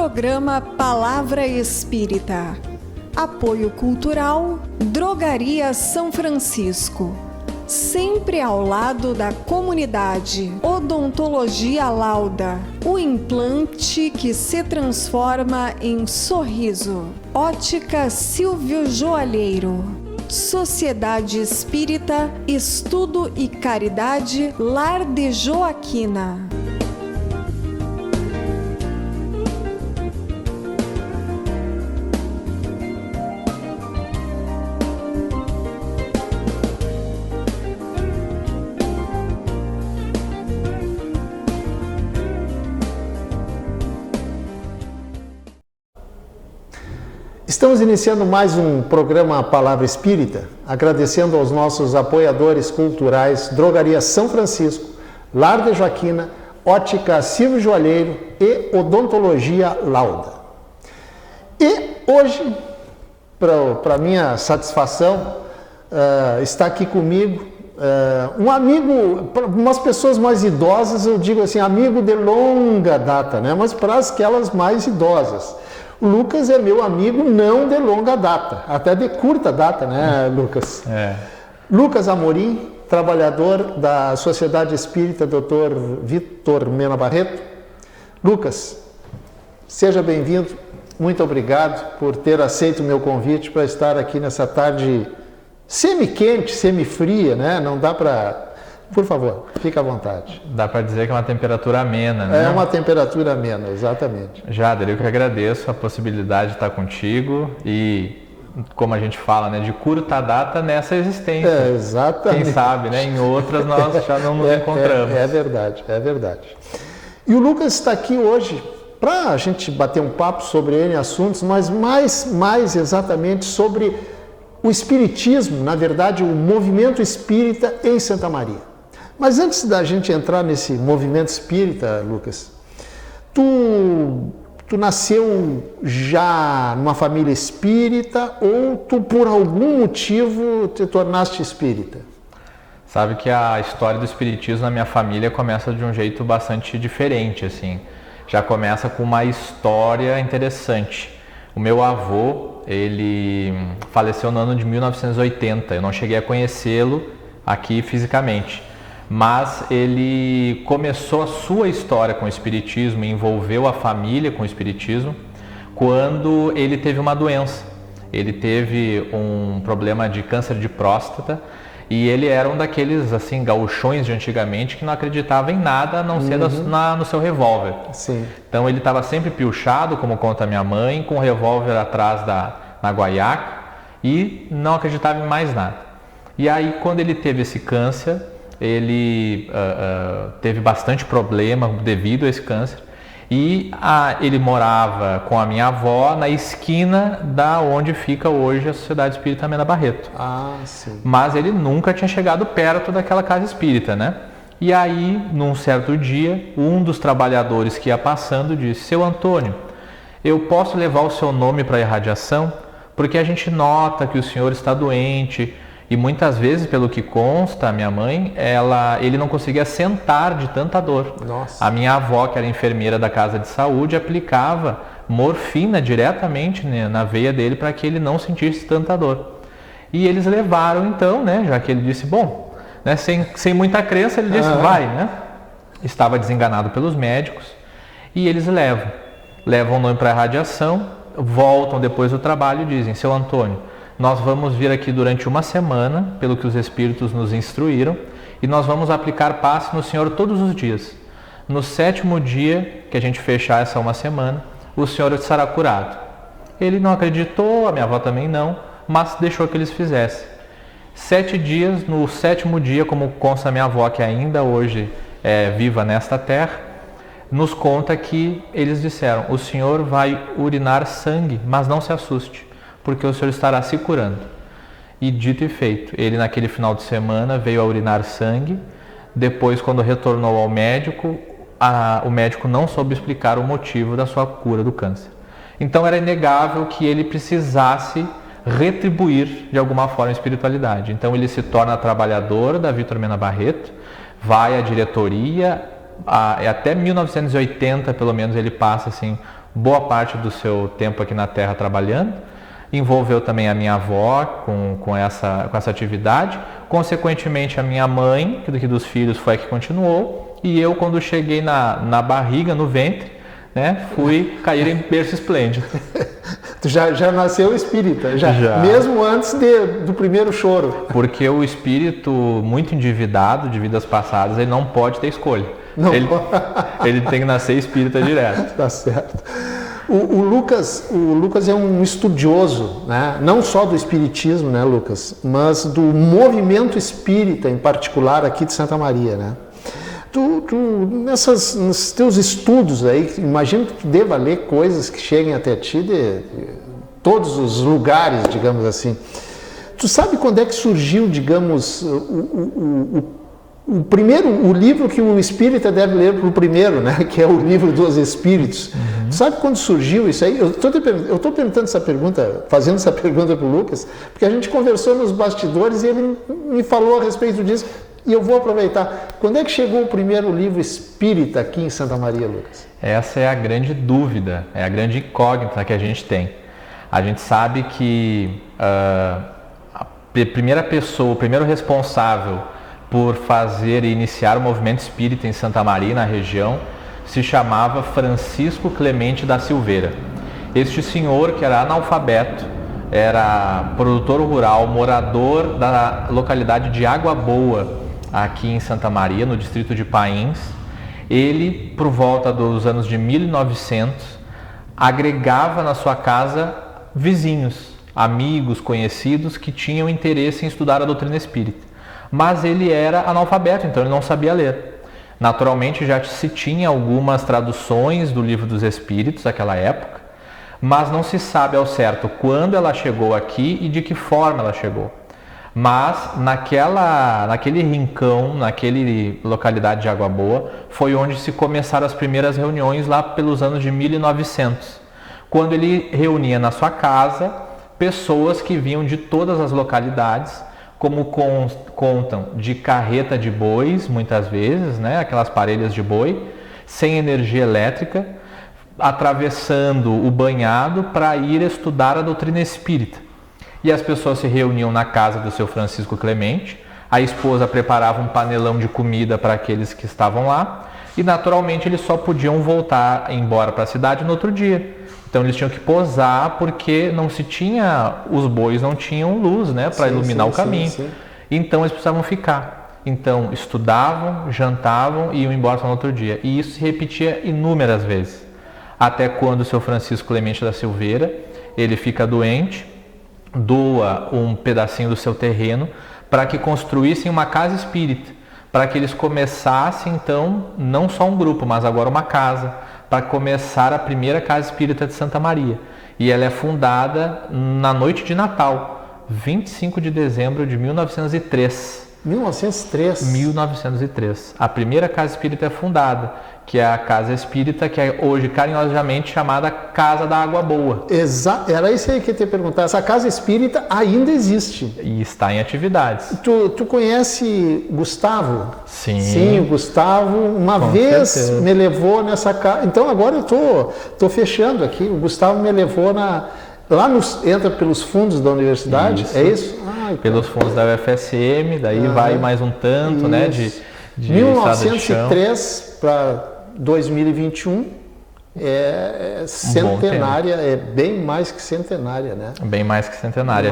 Programa Palavra Espírita. Apoio Cultural, Drogaria São Francisco. Sempre ao lado da comunidade. Odontologia Lauda. O implante que se transforma em sorriso. Ótica Silvio Joalheiro. Sociedade Espírita, Estudo e Caridade, Lar de Joaquina. Estamos iniciando mais um programa Palavra Espírita, agradecendo aos nossos apoiadores culturais Drogaria São Francisco, Lar de Joaquina, Ótica Silvio Joalheiro e Odontologia Lauda. E hoje, para minha satisfação, está aqui comigo um amigo, para umas pessoas mais idosas eu digo assim, amigo de longa data, né? Mas para aquelas mais idosas. O Lucas é meu amigo não de longa data, até de curta data, né, Lucas? Lucas Amorim, trabalhador da Sociedade Espírita Dr. Vitor Mena Barreto. Lucas, seja bem-vindo, muito obrigado por ter aceito o meu convite para estar aqui nessa tarde semi-quente, semi-fria, né? Não dá para... Por favor, fique à vontade. Dá para dizer que é uma temperatura amena, né? É uma temperatura amena, exatamente. Jader, eu que agradeço a possibilidade de estar contigo e, como a gente fala, né, de curta data nessa existência. Exatamente. Quem sabe, né? Em outras nós já não nos encontramos. É verdade, é verdade. E o Lucas está aqui hoje para a gente bater um papo sobre N assuntos, mas mais exatamente sobre o espiritismo, na verdade, o movimento espírita em Santa Maria. Mas antes da gente entrar nesse movimento espírita, Lucas, tu nasceu já numa família espírita ou tu por algum motivo te tornaste espírita? Sabe que a história do espiritismo na minha família começa de um jeito bastante diferente, assim. Já começa com uma história interessante. O meu avô, ele faleceu no ano de 1980, eu não cheguei a conhecê-lo aqui fisicamente. Mas ele começou a sua história com o espiritismo, envolveu a família com o espiritismo, quando ele teve uma doença. Ele teve um problema de câncer de próstata e ele era um daqueles assim gauchões de antigamente que não acreditava em nada a não ser no seu revólver. Sim. Então ele estava sempre piochado, como conta minha mãe, com o revólver atrás na guaiaca e não acreditava em mais nada. E aí quando ele teve esse câncer, ele teve bastante problema devido a esse câncer e ele morava com a minha avó na esquina da onde fica hoje a Sociedade Espírita Mena Barreto. Sim. Mas ele nunca tinha chegado perto daquela casa espírita, né? E aí, num certo dia, um dos trabalhadores que ia passando disse: "Seu Antônio, eu posso levar o seu nome para a irradiação? Porque a gente nota que o senhor está doente." E muitas vezes, pelo que consta, a minha mãe, ele não conseguia sentar de tanta dor. Nossa. A minha avó, que era enfermeira da casa de saúde, aplicava morfina diretamente, né, na veia dele para que ele não sentisse tanta dor. E eles levaram então, né, já que ele disse, bom, né, sem muita crença, ele disse, vai, né? Estava desenganado pelos médicos e eles levam o nome para a radiação, voltam depois do trabalho e dizem, seu Antônio, nós vamos vir aqui durante uma semana, pelo que os espíritos nos instruíram, e nós vamos aplicar passe no senhor todos os dias. No 7º dia, que a gente fechar essa uma semana, o senhor estará curado. Ele não acreditou, a minha avó também não, mas deixou que eles fizessem. 7 dias, no 7º dia, como consta a minha avó, que ainda hoje é viva nesta terra, nos conta que eles disseram, o senhor vai urinar sangue, mas não se assuste, porque o senhor estará se curando. E dito e feito, ele naquele final de semana veio a urinar sangue, depois quando retornou ao médico, o médico não soube explicar o motivo da sua cura do câncer. Então era inegável que ele precisasse retribuir de alguma forma a espiritualidade. Então ele se torna trabalhador da Vitor Mena Barreto, vai à diretoria, até 1980, pelo menos, ele passa assim, boa parte do seu tempo aqui na Terra trabalhando. Envolveu também a minha avó com essa atividade. Consequentemente, a minha mãe, que dos filhos foi a que continuou. E eu, quando cheguei na barriga, no ventre, né, fui cair em berço esplêndido. Tu já nasceu espírita, já. Mesmo antes do primeiro choro. Porque o espírito muito endividado de vidas passadas, ele não pode ter escolha. Ele tem que nascer espírita direto. Tá certo. O Lucas é um estudioso, né? Não só do espiritismo, né, Lucas, mas do movimento espírita, em particular aqui de Santa Maria, né? Nos teus estudos aí, imagino que tu deva ler coisas que cheguem até ti de todos os lugares, digamos assim. Tu sabe quando é que surgiu, digamos, o livro que o espírita deve ler para o primeiro, né? Que é o livro dos Espíritos. Tu sabe quando surgiu isso aí? Eu estou perguntando essa pergunta, fazendo essa pergunta para o Lucas, porque a gente conversou nos bastidores e ele me falou a respeito disso. E eu vou aproveitar. Quando é que chegou o primeiro livro espírita aqui em Santa Maria, Lucas? Essa é a grande dúvida, é a grande incógnita que a gente tem. A gente sabe que a primeira pessoa, o primeiro responsável por fazer e iniciar o movimento espírita em Santa Maria, na região, se chamava Francisco Clemente da Silveira. Este senhor, que era analfabeto, era produtor rural, morador da localidade de Água Boa, aqui em Santa Maria, no distrito de Pains. Ele, por volta dos anos de 1900, agregava na sua casa vizinhos, amigos, conhecidos que tinham interesse em estudar a doutrina espírita. Mas ele era analfabeto, então ele não sabia ler. Naturalmente já se tinha algumas traduções do Livro dos Espíritos naquela época, mas não se sabe ao certo quando ela chegou aqui e de que forma ela chegou. Mas naquele rincão, naquele localidade de Água Boa, foi onde se começaram as primeiras reuniões lá pelos anos de 1900, quando ele reunia na sua casa pessoas que vinham de todas as localidades, como contam, de carreta de bois, muitas vezes, né, aquelas parelhas de boi, sem energia elétrica, atravessando o banhado para ir estudar a doutrina espírita. E as pessoas se reuniam na casa do seu Francisco Clemente, a esposa preparava um panelão de comida para aqueles que estavam lá, e naturalmente eles só podiam voltar embora para a cidade no outro dia. Então eles tinham que posar porque não se tinha, os bois não tinham luz, né, para iluminar o caminho. Sim. Então eles precisavam ficar. Então estudavam, jantavam e iam embora só no outro dia. E isso se repetia inúmeras vezes. Até quando o seu Francisco Clemente da Silveira, ele fica doente, doa um pedacinho do seu terreno para que construíssem uma casa espírita, para que eles começassem então, não só um grupo, mas agora uma casa, para começar a primeira casa espírita de Santa Maria. E ela é fundada na noite de Natal, 25 de dezembro de 1903. 1903. A primeira casa espírita é fundada, que é a Casa Espírita, que é hoje carinhosamente chamada Casa da Água Boa. Era isso aí que eu ia te perguntar. Essa Casa Espírita ainda existe. E está em atividades. Tu conhece Gustavo? Sim. Sim, o Gustavo uma vez certeza me levou nessa casa. Então agora eu tô fechando aqui. O Gustavo me levou entra pelos fundos da universidade, isso. É isso? Pelos fundos da UFSM, daí vai mais um tanto, isso, né, de 1903 para 2021 é centenária, é bem mais que centenária, né? Bem mais que centenária,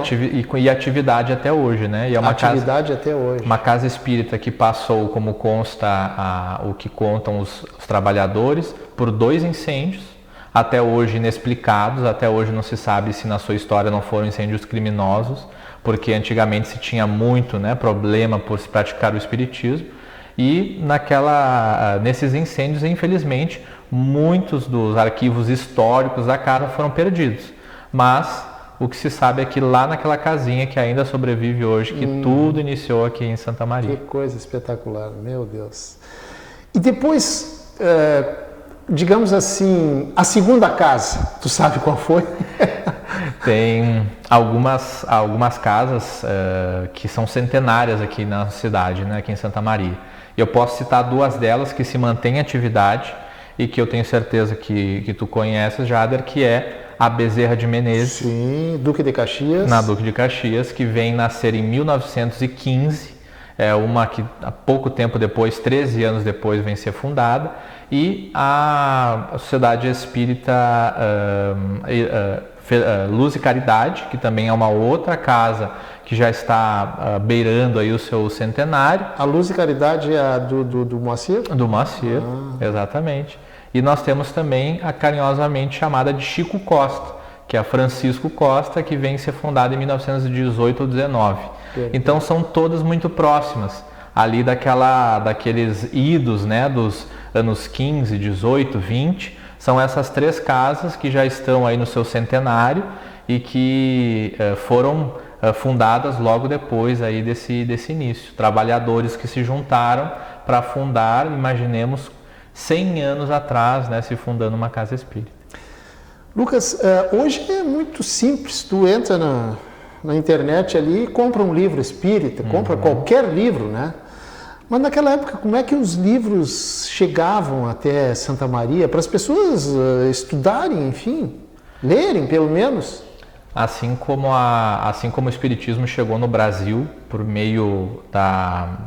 e atividade até hoje, né? E é uma atividade até hoje. Uma casa espírita que passou, como consta o que contam os trabalhadores, por 2 incêndios, até hoje inexplicados, até hoje não se sabe se na sua história não foram incêndios criminosos, porque antigamente se tinha muito, né, problema por se praticar o espiritismo, e nesses incêndios, infelizmente, muitos dos arquivos históricos da casa foram perdidos, mas o que se sabe é que lá naquela casinha que ainda sobrevive hoje, que tudo iniciou aqui em Santa Maria. Que coisa espetacular, meu Deus. E depois, digamos assim, a segunda casa, tu sabe qual foi? Tem algumas casas que são centenárias aqui na cidade, né, aqui em Santa Maria, Eu posso citar duas delas que se mantêm em atividade e que eu tenho certeza que tu conheces, Jader, que é a Bezerra de Menezes. Sim, Duque de Caxias. Na Duque de Caxias, que vem nascer em 1915, é uma que há pouco tempo depois, 13 anos depois, vem ser fundada, e a Sociedade Espírita Luz e Caridade, que também é uma outra casa que já está beirando aí o seu centenário. A Luz e Caridade é a do Moacir? Do Moacir, exatamente. E nós temos também a carinhosamente chamada de Chico Costa, que é a Francisco Costa, que vem ser fundada em 1918 ou 19. Então são todas muito próximas, ali daqueles idos, né, dos anos 15, 18, 20, são essas três casas que já estão aí no seu centenário e que foram fundadas logo depois aí desse início. Trabalhadores que se juntaram para fundar, imaginemos, 100 anos atrás, né, se fundando uma casa espírita. Lucas, hoje é muito simples, tu entra na internet ali e compra um livro espírita, compra qualquer livro, né? Mas naquela época, como é que os livros chegavam até Santa Maria para as pessoas estudarem, enfim, lerem pelo menos? Assim como o Espiritismo chegou no Brasil por meio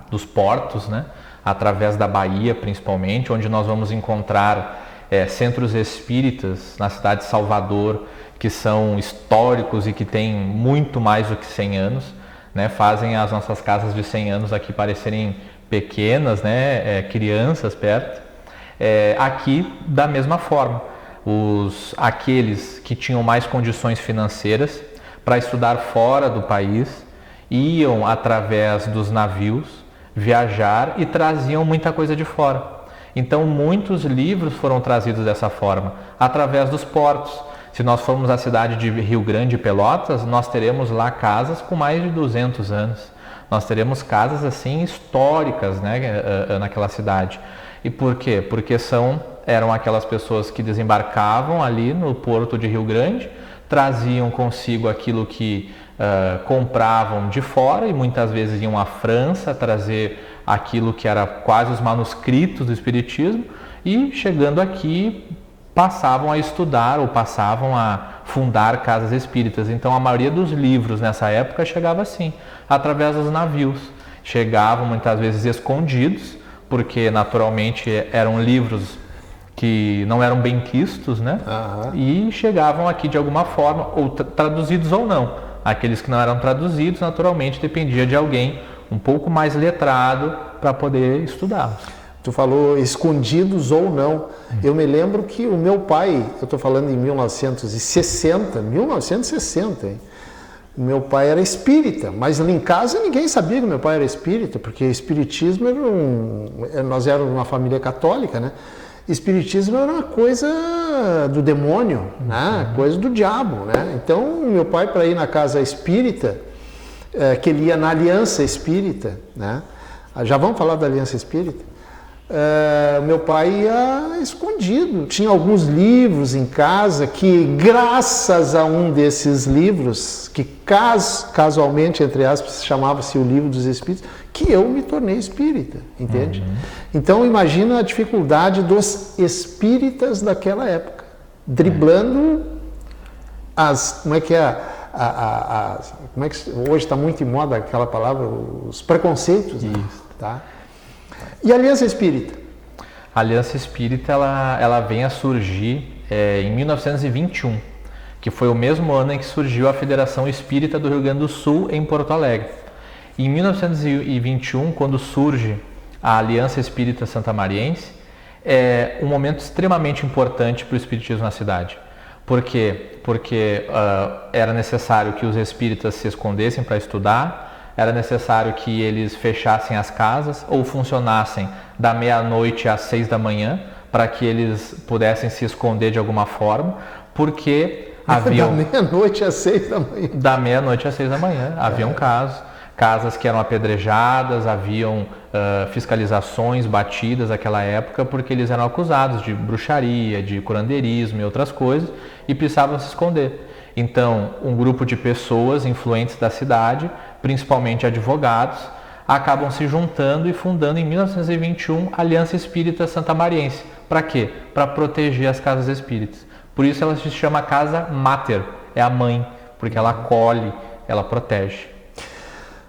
dos portos, né? Através da Bahia principalmente, onde nós vamos encontrar centros espíritas na cidade de Salvador, que são históricos e que têm muito mais do que 100 anos, né? Fazem as nossas casas de 100 anos aqui parecerem pequenas, né? Crianças perto. Aqui, da mesma forma, aqueles que tinham mais condições financeiras para estudar fora do país iam através dos navios viajar e traziam muita coisa de fora. Então muitos livros foram trazidos dessa forma, através dos portos. Se nós formos à cidade de Rio Grande e Pelotas, nós teremos lá casas com mais de 200 anos. Nós teremos casas assim históricas, né, naquela cidade. E por quê? Porque eram aquelas pessoas que desembarcavam ali no porto de Rio Grande, traziam consigo aquilo que compravam de fora e muitas vezes iam à França trazer aquilo que era quase os manuscritos do Espiritismo e chegando aqui passavam a estudar ou passavam a fundar casas espíritas. Então a maioria dos livros nessa época chegava assim, através dos navios. Chegavam muitas vezes escondidos, porque naturalmente eram livros que não eram bem quistos, né? E chegavam aqui de alguma forma, ou traduzidos ou não. Aqueles que não eram traduzidos, naturalmente, dependia de alguém um pouco mais letrado para poder estudá-los. Tu falou escondidos ou não. Eu me lembro que o meu pai, eu estou falando em 1960, hein? O meu pai era espírita, mas em casa ninguém sabia que meu pai era espírita, porque espiritismo nós éramos uma família católica, né? Espiritismo era uma coisa do demônio, né? Coisa do diabo, né? Então, meu pai, para ir na casa espírita, que ele ia na Aliança Espírita, né? Já vamos falar da Aliança Espírita? Meu pai ia escondido. Tinha alguns livros em casa que, graças a um desses livros, que casualmente, entre aspas, chamava-se o Livro dos Espíritos, que eu me tornei espírita, entende? Então imagina a dificuldade dos espíritas daquela época, driblando como é que hoje está muito em moda aquela palavra, os preconceitos, né? Tá? E a Aliança Espírita? A Aliança Espírita ela vem a surgir em 1921, que foi o mesmo ano em que surgiu a Federação Espírita do Rio Grande do Sul em Porto Alegre. Em 1921, quando surge a Aliança Espírita Santamariense, é um momento extremamente importante para o espiritismo na cidade. Por quê? Porque era necessário que os espíritas se escondessem para estudar, era necessário que eles fechassem as casas ou funcionassem da meia-noite às 6 da manhã, para que eles pudessem se esconder de alguma forma, porque haviam... Da meia-noite às 6 da manhã? Da meia-noite às 6 da manhã. Haviam casas que eram apedrejadas, haviam fiscalizações batidas naquela época, porque eles eram acusados de bruxaria, de curandeirismo e outras coisas, e precisavam se esconder. Então, um grupo de pessoas influentes da cidade, principalmente advogados, acabam se juntando e fundando em 1921 a Aliança Espírita Santamariense. Para quê? Para proteger as casas espíritas. Por isso ela se chama Casa Mater, é a mãe, porque ela acolhe, ela protege.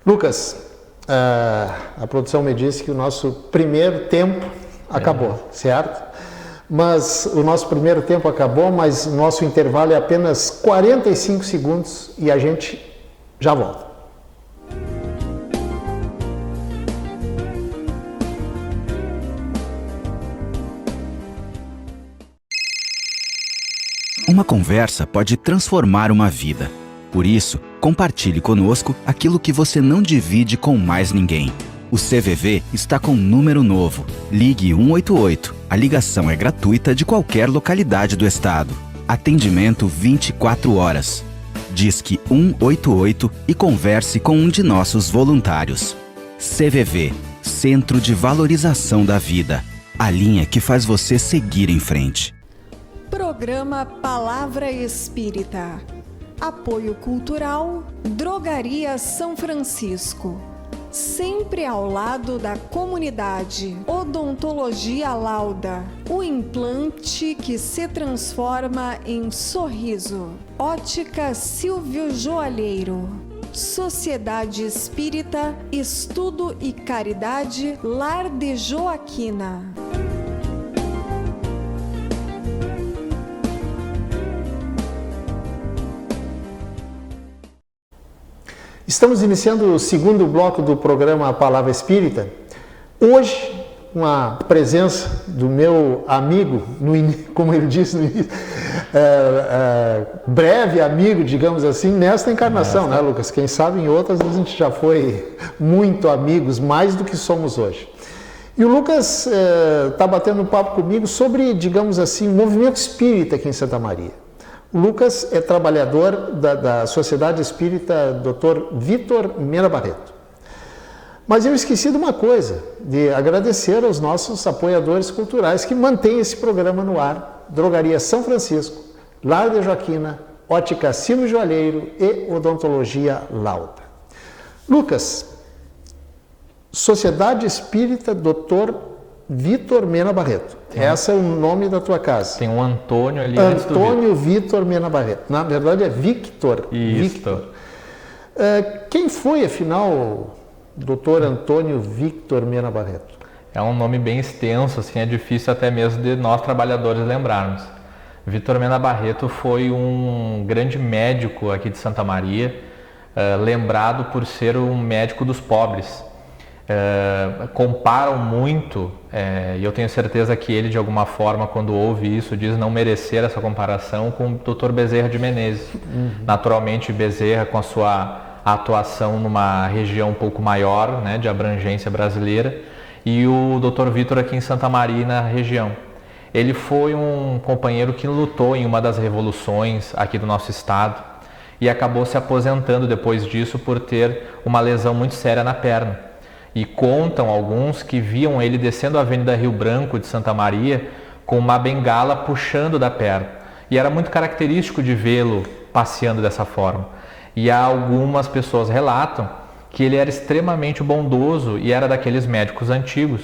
Lucas, a produção me disse que o nosso primeiro tempo acabou, certo? Mas o nosso primeiro tempo acabou, mas o nosso intervalo é apenas 45 segundos e a gente já volta. Uma conversa pode transformar uma vida. Por isso, compartilhe conosco aquilo que você não divide com mais ninguém. O CVV está com um número novo. Ligue 188. A ligação é gratuita de qualquer localidade do estado. Atendimento 24 horas. Disque 188 e converse com um de nossos voluntários. CVV, Centro de Valorização da Vida. A linha que faz você seguir em frente. Programa Palavra Espírita. Apoio Cultural, Drogaria São Francisco. Sempre ao lado da comunidade. Odontologia Lauda. O implante que se transforma em sorriso. Ótica Silvio Joalheiro. Sociedade Espírita, Estudo e Caridade, Lar de Joaquina. Estamos iniciando o segundo bloco do programa Palavra Espírita. Hoje, com a presença do meu amigo, como ele disse no início, breve amigo, digamos assim, nesta encarnação, né, Lucas? Quem sabe em outras a gente já foi muito amigos, mais do que somos hoje. E o Lucas está batendo um papo comigo sobre, digamos assim, o movimento espírita aqui em Santa Maria. O Lucas é trabalhador da Sociedade Espírita Dr. Vítor Mena Barreto. Mas eu esqueci de uma coisa, de agradecer aos nossos apoiadores culturais que mantêm esse programa no ar. Drogaria São Francisco, Lar de Joaquina, Ótica Silvio Joalheiro e Odontologia Lauda. Lucas, Sociedade Espírita Dr. Vítor Mena Barreto. Esse é o nome da tua casa. Tem um Antônio ali. Antônio Vítor Mena Barreto. Na verdade é Victor. Isso. Victor. Quem foi, afinal, Dr. Antônio Victor Mena Barreto? É um nome bem extenso, assim, é difícil até mesmo de nós trabalhadores lembrarmos. Vítor Mena Barreto foi um grande médico aqui de Santa Maria, lembrado por ser um médico dos pobres. Comparam muito, e eu tenho certeza que ele, de alguma forma, quando ouve isso, diz não merecer essa comparação com o Dr. Bezerra de Menezes. Naturalmente, Bezerra, com a sua atuação numa região um pouco maior, né, de abrangência brasileira, e o Dr. Vítor aqui em Santa Maria, na região. Ele foi um companheiro que lutou em uma das revoluções aqui do nosso estado e acabou se aposentando depois disso por ter uma lesão muito séria na perna. E contam alguns que viam ele descendo a Avenida Rio Branco de Santa Maria com uma bengala puxando da perna. E era muito característico de vê-lo passeando dessa forma. E algumas pessoas relatam que ele era extremamente bondoso e era daqueles médicos antigos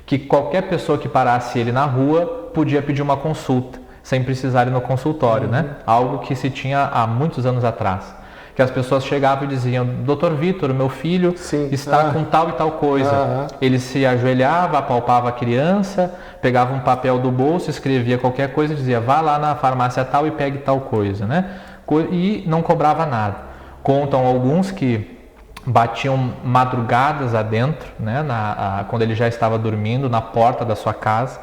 que qualquer pessoa que parasse ele na rua podia pedir uma consulta, sem precisar ir no consultório, né? Algo que se tinha há muitos anos atrás. Que as pessoas chegavam e diziam, Dr. Vítor, meu filho está com tal e tal coisa. Ele se ajoelhava, apalpava a criança, pegava um papel do bolso, escrevia qualquer coisa e dizia, vá lá na farmácia tal e pegue tal coisa, né? E não cobrava nada. Contam alguns que batiam madrugadas adentro, né? Quando ele já estava dormindo, na porta da sua casa,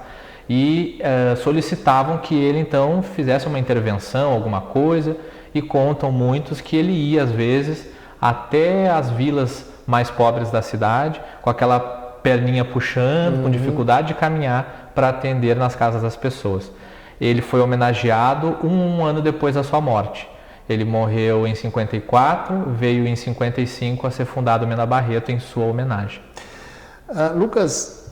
e solicitavam que ele então fizesse uma intervenção, alguma coisa. E contam muitos que ele ia, às vezes, até as vilas mais pobres da cidade, com aquela perninha puxando, com dificuldade de caminhar, para atender nas casas das pessoas. Ele foi homenageado um ano depois da sua morte. Ele morreu em 54, veio em 55 a ser fundado o Mena Barreto em sua homenagem. Lucas,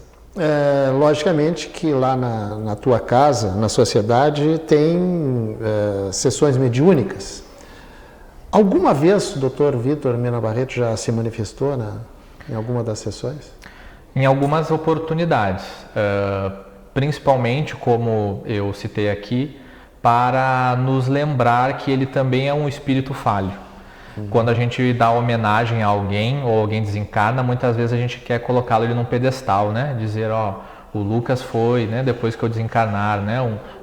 logicamente que lá na tua casa, na sociedade, tem sessões mediúnicas. Alguma vez o Dr. Vítor Mena Barreto já se manifestou, né? em alguma das sessões? Em algumas oportunidades, principalmente, como eu citei aqui, para nos lembrar que ele também é um espírito falho. Quando a gente dá homenagem a alguém ou alguém desencarna, muitas vezes a gente quer colocá-lo ele num pedestal, né? Dizer, ó, o Lucas foi, né? Depois que eu desencarnar, né?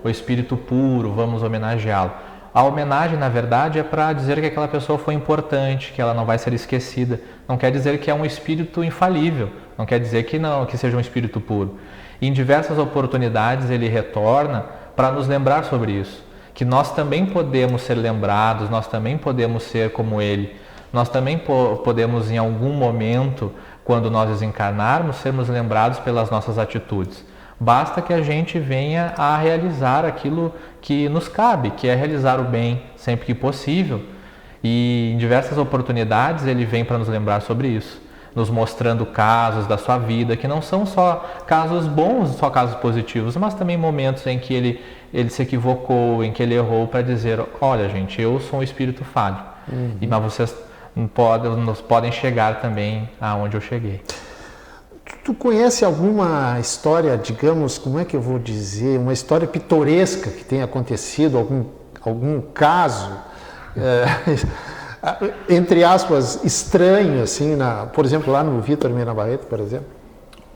O espírito puro, vamos homenageá-lo. A homenagem, na verdade, é para dizer que aquela pessoa foi importante, que ela não vai ser esquecida. Não quer dizer que é um espírito infalível, não quer dizer que não, que seja um espírito puro. E em diversas oportunidades ele retorna para nos lembrar sobre isso. Que nós também podemos ser lembrados, nós também podemos ser como ele, nós também podemos em algum momento, quando nós desencarnarmos, sermos lembrados pelas nossas atitudes. Basta que a gente venha a realizar aquilo que nos cabe, que é realizar o bem sempre que possível. E em diversas oportunidades ele vem para nos lembrar sobre isso, nos mostrando casos da sua vida, que não são só casos bons, só casos positivos, mas também momentos em que ele se equivocou, em que ele errou, para dizer, olha gente, eu sou um espírito falho, mas vocês podem chegar também aonde eu cheguei. Tu conhece alguma história, digamos, como é que eu vou dizer, uma história pitoresca que tenha acontecido, algum caso, entre aspas, estranho, assim, por exemplo, lá no Vítor Mena Barreto, por exemplo?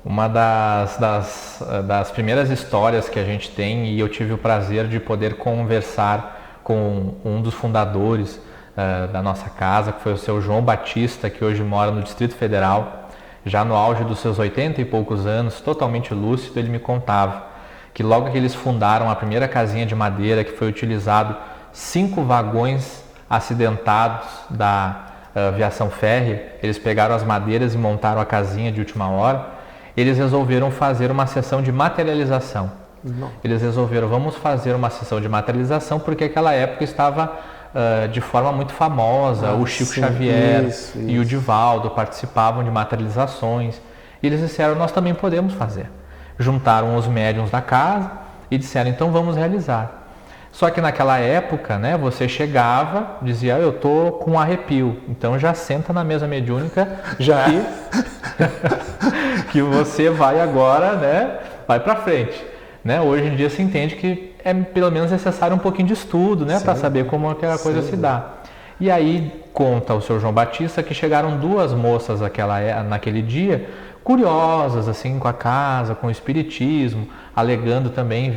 Uma das primeiras histórias que a gente tem, e eu tive o prazer de poder conversar com um dos fundadores da nossa casa, que foi o seu João Batista, que hoje mora no Distrito Federal, já no auge dos seus 80 e poucos anos, totalmente lúcido, ele me contava que logo que eles fundaram a primeira casinha de madeira, que foi utilizado 5 vagões acidentados da aviação férrea, eles pegaram as madeiras e montaram a casinha de última hora, eles resolveram fazer uma sessão de materialização. Não. Eles resolveram, vamos fazer uma sessão de materialização, porque naquela época estava de forma muito famosa, o Chico Xavier e o Divaldo participavam de materializações. E eles disseram, nós também podemos fazer. Juntaram os médiuns da casa e disseram, então vamos realizar. Só que naquela época, né, você chegava, dizia, eu tô com arrepio, então já senta na mesa mediúnica que você vai agora, né, vai para frente. Né? Hoje em dia se entende que é pelo menos necessário um pouquinho de estudo, né, para saber como aquela coisa se dá. E aí conta o seu João Batista que chegaram 2 moças naquele dia, curiosas assim com a casa, com o espiritismo, alegando também,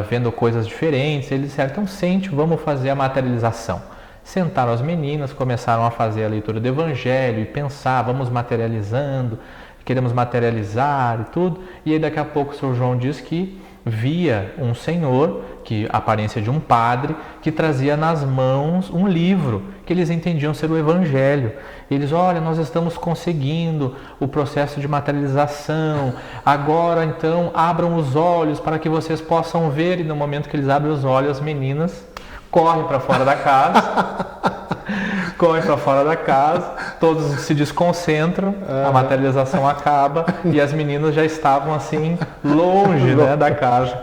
vendo coisas diferentes. Eles disseram, então sente, vamos fazer a materialização. Sentaram as meninas, começaram a fazer a leitura do Evangelho e pensar, vamos materializando, queremos materializar e tudo. E aí daqui a pouco o seu João diz que via um senhor, que a aparência de um padre, que trazia nas mãos um livro que eles entendiam ser o Evangelho. Eles, olha, nós estamos conseguindo o processo de materialização, agora então abram os olhos para que vocês possam ver. E no momento que eles abrem os olhos, as meninas correm para fora da casa, todos se desconcentram, a materialização acaba e as meninas já estavam assim, longe, né, da casa,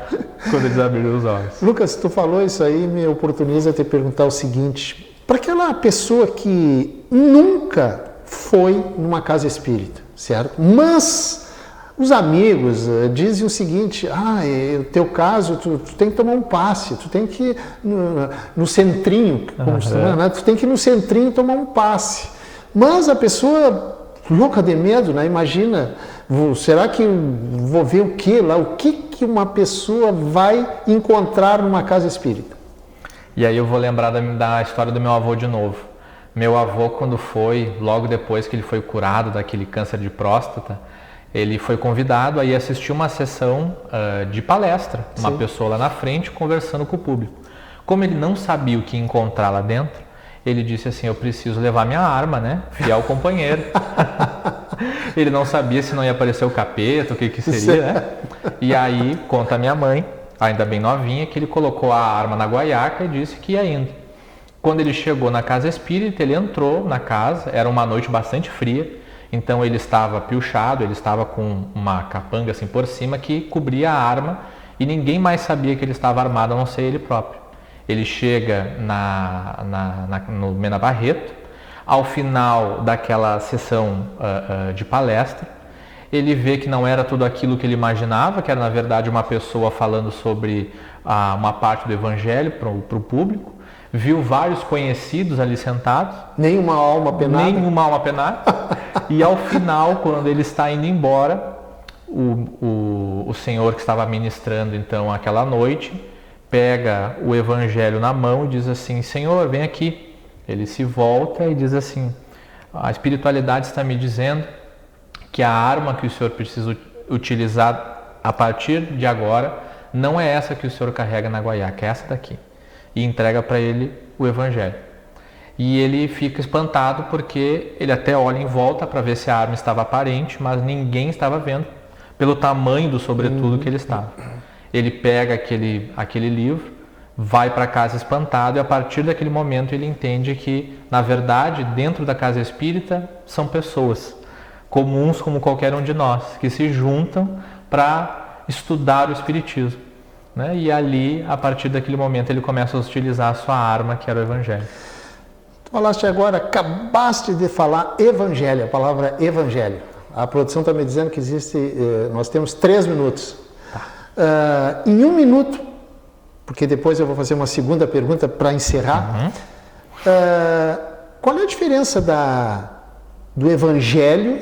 quando eles abriram os olhos. Lucas, tu falou isso aí, me oportuniza te perguntar o seguinte, para aquela pessoa que nunca foi numa casa espírita, certo? Mas os amigos dizem o seguinte, no teu caso, tu tem que tomar um passe, tu tem que ir no centrinho, né? Tu tem que ir no centrinho tomar um passe. Mas a pessoa, louca de medo, né? Imagina, será que vou ver o que lá? O que uma pessoa vai encontrar numa casa espírita? E aí eu vou lembrar da história do meu avô de novo. Meu avô, quando foi, logo depois que ele foi curado daquele câncer de próstata, ele foi convidado a ir assistir uma sessão de palestra, uma pessoa lá na frente conversando com o público. Como ele não sabia o que encontrar lá dentro, ele disse assim, eu preciso levar minha arma, né? Fiel companheiro. Ele não sabia se não ia aparecer o capeta, o que seria, né? E aí, conta a minha mãe, ainda bem novinha, que ele colocou a arma na guaiaca e disse que ia indo. Quando ele chegou na casa espírita, ele entrou na casa, era uma noite bastante fria, então ele estava pilchado, ele estava com uma capanga assim por cima que cobria a arma e ninguém mais sabia que ele estava armado a não ser ele próprio. Ele chega no Mena Barreto, Ao final daquela sessão de palestra, ele vê que não era tudo aquilo que ele imaginava, que era na verdade uma pessoa falando sobre uma parte do evangelho para o público. Viu vários conhecidos ali sentados. Nenhuma alma penada. Nenhuma alma penada. E ao final, quando ele está indo embora, o senhor que estava ministrando então aquela noite, pega o evangelho na mão e diz assim: Senhor, vem aqui. Ele se volta e diz assim: a espiritualidade está me dizendo que a arma que o senhor precisa utilizar a partir de agora não é essa que o senhor carrega na guaiaca, é essa daqui. E entrega para ele o evangelho. E ele fica espantado porque ele até olha em volta para ver se a arma estava aparente, mas ninguém estava vendo pelo tamanho do sobretudo que ele estava. Ele pega aquele livro, vai para casa espantado, e a partir daquele momento ele entende que, na verdade, dentro da casa espírita são pessoas comuns como qualquer um de nós, que se juntam para estudar o espiritismo. Né? E ali, a partir daquele momento, ele começa a utilizar a sua arma, que era o evangelho. Tu falaste agora, acabaste de falar evangelho, a palavra evangelho. A produção está me dizendo que nós temos 3 minutos. Em 1 minuto, porque depois eu vou fazer uma segunda pergunta para encerrar. Qual é a diferença do evangelho,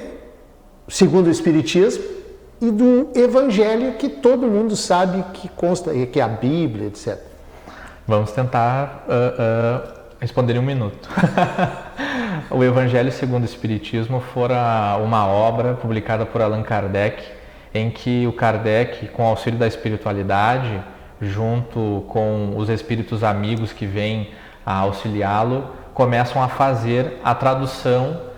segundo o espiritismo, e do evangelho que todo mundo sabe que consta, que é a Bíblia, etc. Vamos tentar responder em 1 minuto. O Evangelho segundo o Espiritismo fora uma obra publicada por Allan Kardec, em que o Kardec, com auxílio da espiritualidade, junto com os espíritos amigos que vêm a auxiliá-lo, começam a fazer a tradução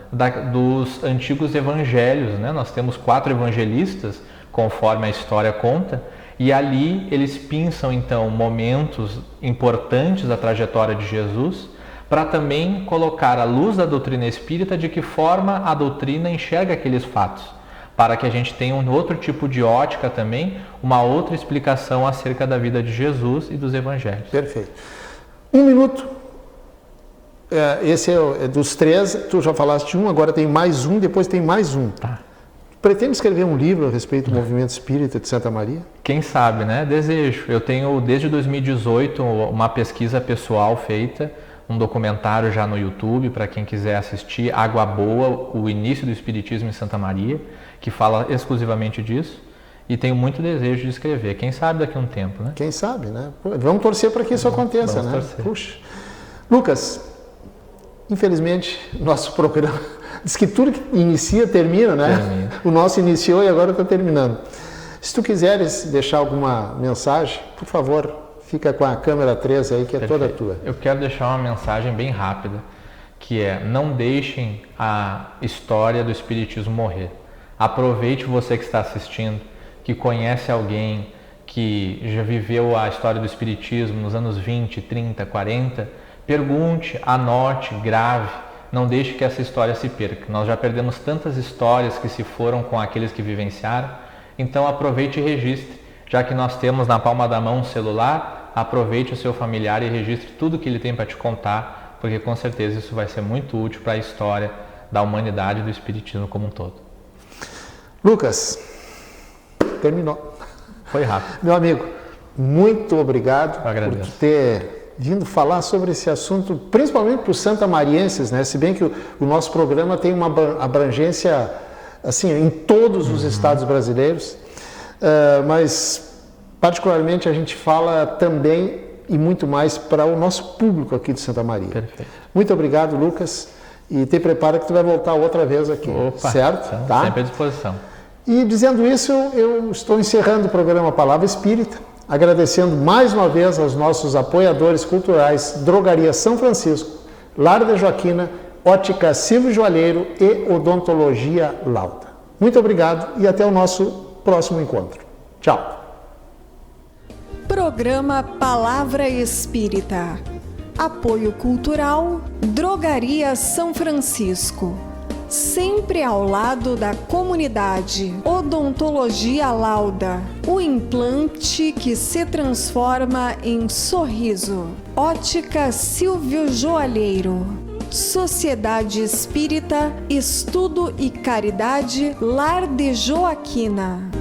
dos antigos evangelhos. Né? Nós temos 4 evangelistas, conforme a história conta, e ali eles pinçam então momentos importantes da trajetória de Jesus, para também colocar à luz da doutrina espírita de que forma a doutrina enxerga aqueles fatos, para que a gente tenha um outro tipo de ótica também, uma outra explicação acerca da vida de Jesus e dos evangelhos. Perfeito. 1 minuto. Esse é dos 3, tu já falaste um, agora tem mais um, depois tem mais um. Tá. Pretende escrever um livro a respeito do movimento espírita de Santa Maria? Quem sabe, né? Desejo. Eu tenho desde 2018 uma pesquisa pessoal feita, um documentário já no YouTube, para quem quiser assistir, Água Boa, o início do Espiritismo em Santa Maria, que fala exclusivamente disso. E tenho muito desejo de escrever. Quem sabe daqui a um tempo, né? Quem sabe, né? Vamos torcer para que isso aconteça, Vamos né? torcer. Puxa. Lucas, infelizmente, nosso programa diz que tudo que inicia, termina, né? Termina. O nosso iniciou e agora está terminando. Se tu quiseres deixar alguma mensagem, por favor, fica com a câmera 3 aí, que é toda tua. Eu quero deixar uma mensagem bem rápida, que é: não deixem a história do Espiritismo morrer. Aproveite, você que está assistindo, que conhece alguém que já viveu a história do Espiritismo nos anos 20, 30, 40, pergunte, anote, grave, não deixe que essa história se perca. Nós já perdemos tantas histórias que se foram com aqueles que vivenciaram, então aproveite e registre. Já que nós temos na palma da mão um celular, aproveite o seu familiar e registre tudo que ele tem para te contar, porque com certeza isso vai ser muito útil para a história da humanidade e do Espiritismo como um todo. Lucas, terminou. Foi rápido. Meu amigo, muito obrigado por ter vindo falar sobre esse assunto, principalmente para os santamarienses, né? Se bem que o nosso programa tem uma abrangência assim, em todos os estados brasileiros, mas particularmente a gente fala também e muito mais para o nosso público aqui de Santa Maria. Perfeito. Muito obrigado, Lucas, e te prepara que tu vai voltar outra vez aqui. Opa, certo? Então, tá? sempre à disposição. E dizendo isso, eu estou encerrando o programa Palavra Espírita, agradecendo mais uma vez aos nossos apoiadores culturais, Drogaria São Francisco, Lar da Joaquina, Ótica Silvio Joalheiro e Odontologia Lauda. Muito obrigado e até o nosso próximo encontro. Tchau. Programa Palavra Espírita. Apoio Cultural, Drogaria São Francisco. Sempre ao lado da comunidade. Odontologia Lauda. O implante que se transforma em sorriso. Ótica Silvio Joalheiro. Sociedade Espírita Estudo e Caridade Lar de Joaquina.